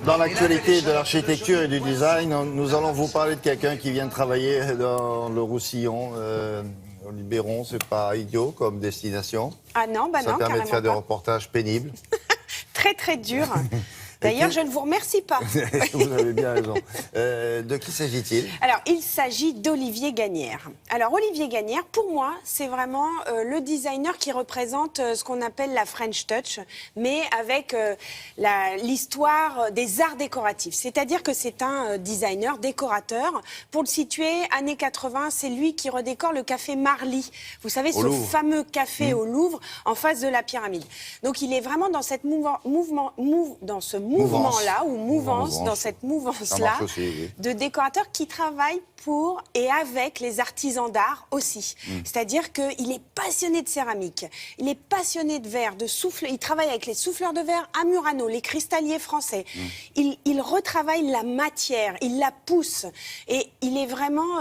Dans l'actualité de l'architecture et du design, nous allons vous parler de quelqu'un qui vient de travailler dans le Roussillon, au Luberon. C'est pas idiot comme destination. Ah non, bah ça non, permet de faire des pas. reportages pénibles. Très très dur. D'ailleurs, je ne vous remercie pas. Vous avez bien raison. De qui s'agit-il? Alors, il s'agit d'Olivier Gagnère. Alors, Olivier Gagnère, pour moi, c'est vraiment le designer qui représente ce qu'on appelle la French Touch, mais avec l'histoire des arts décoratifs. C'est-à-dire que c'est un designer, décorateur. Pour le situer, années 80, c'est lui qui redécore le café Marly. Vous savez, ce fameux café au Louvre, en face de la pyramide. Donc, il est vraiment dans cette mouvement-là, ou mouvance, dans cette mouvance-là, de décorateurs qui travaillent pour et avec les artisans d'art aussi. C'est-à-dire qu'il est passionné de céramique, il est passionné de verre, de souffle, il travaille avec les souffleurs de verre à Murano, les cristalliers français. Il retravaille la matière, il la pousse, et il est vraiment...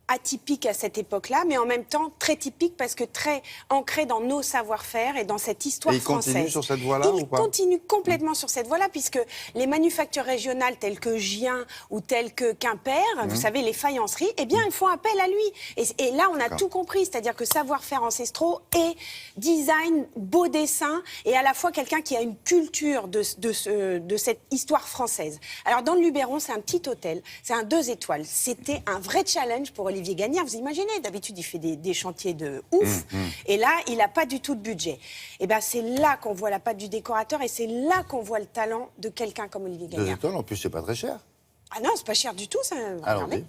atypique à cette époque-là, mais en même temps très typique parce que très ancré dans nos savoir-faire et dans cette histoire française. Il continue sur cette voie-là ou pas? Il continue complètement sur cette voie-là, puisque les manufactures régionales telles que Gien ou telles que Quimper, vous savez, les faïenceries, eh bien, ils font appel à lui. Et là, on a tout compris, c'est-à-dire que savoir-faire ancestraux et design, beau dessin, et à la fois quelqu'un qui a une culture de cette histoire française. Alors, dans le Luberon, c'est un petit hôtel, c'est un 2 étoiles. C'était un vrai challenge pour Olivier Gagnère. Vous imaginez, d'habitude, il fait des chantiers de ouf, et là, il n'a pas du tout de budget. Et bien, c'est là qu'on voit la patte du décorateur, et c'est là qu'on voit le talent de quelqu'un comme Olivier Gagnère. 2 étoiles, en plus, c'est pas très cher. Ah non, c'est pas cher du tout, ça. Alors, regardez.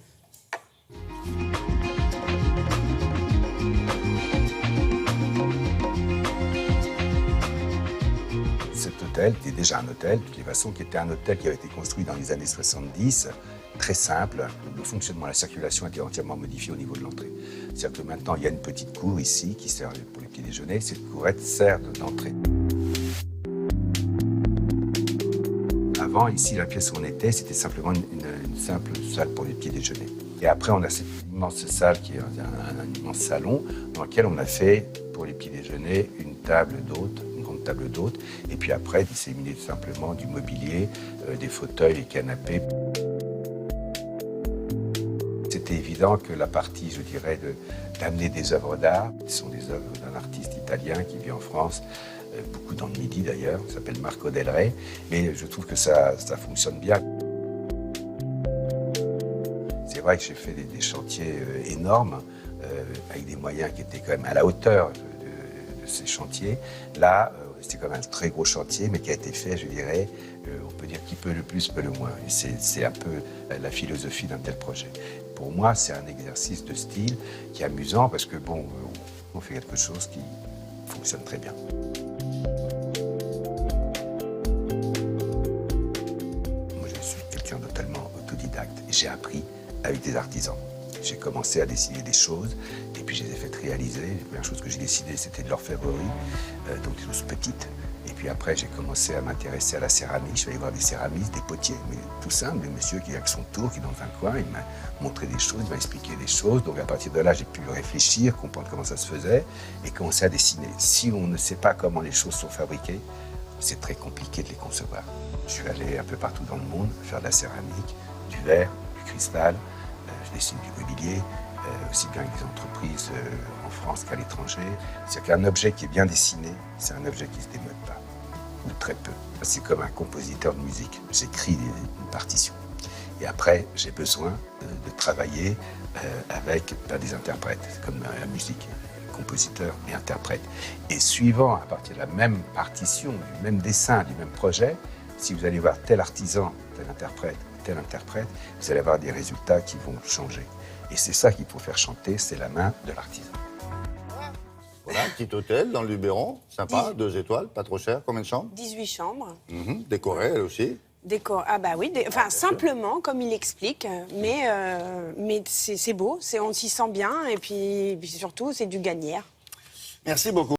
Cet hôtel était déjà un hôtel, de toutes les façons, qui était un hôtel qui avait été construit dans les années 70, très simple. Le fonctionnement, la circulation était entièrement modifié au niveau de l'entrée. C'est-à-dire que maintenant, il y a une petite cour ici qui sert pour les petits déjeuners. Cette courette sert d'entrée. Avant, ici, la pièce où on était, c'était simplement une simple salle pour les petits déjeuners. Et après, on a cette immense salle qui est un immense salon dans lequel on a fait, pour les petits déjeuners, une table d'hôtes, une grande table d'hôtes. Et puis après, disséminer simplement du mobilier, des fauteuils, des canapés. C'était évident que la partie, je dirais, d'amener des œuvres d'art, ce sont des œuvres d'un artiste italien qui vit en France, beaucoup dans le Midi d'ailleurs, il s'appelle Marco Del Rey, mais je trouve que ça fonctionne bien. C'est vrai que j'ai fait des chantiers énormes, avec des moyens qui étaient quand même à la hauteur de ces chantiers. Là, c'était quand même un très gros chantier, mais qui a été fait, je dirais, on peut dire qui peut le plus, peut le moins. Et c'est un peu la philosophie d'un tel projet. Pour moi, c'est un exercice de style qui est amusant parce que, bon, on fait quelque chose qui fonctionne très bien. Moi, je suis quelqu'un de totalement autodidacte et j'ai appris avec des artisans. J'ai commencé à dessiner des choses et puis je les ai faites réaliser. Les premières choses que j'ai dessinées, c'était de l'orfèvrerie, donc des choses petites. Et puis après, j'ai commencé à m'intéresser à la céramique. Je suis allé voir des céramistes, des potiers, mais tout simple, des messieurs qui, avec son tour, qui est dans un coin, il m'a montré des choses, il m'a expliqué des choses. Donc à partir de là, j'ai pu réfléchir, comprendre comment ça se faisait et commencer à dessiner. Si on ne sait pas comment les choses sont fabriquées, c'est très compliqué de les concevoir. Je suis allé un peu partout dans le monde faire de la céramique, du verre, du cristal. Je dessine du mobilier, aussi bien avec des entreprises en France qu'à l'étranger. C'est-à-dire qu'un objet qui est bien dessiné, c'est un objet qui ne se démode pas, ou très peu. C'est comme un compositeur de musique. J'écris une partition. Et après, j'ai besoin de travailler avec des interprètes, comme la musique, compositeur et interprète. Et suivant, à partir de la même partition, du même dessin, du même projet, si vous allez voir tel artisan, tel interprète, vous allez avoir des résultats qui vont changer. Et c'est ça qu'il faut faire chanter, c'est la main de l'artisan. Voilà, un petit hôtel dans le Luberon, sympa, 2 étoiles, pas trop cher. Combien de chambres? 18 chambres. Décoré, elle aussi. Ah bah oui, enfin simplement, comme il explique, mais c'est beau, on s'y sent bien, et puis surtout, c'est du Gagnère. Merci beaucoup.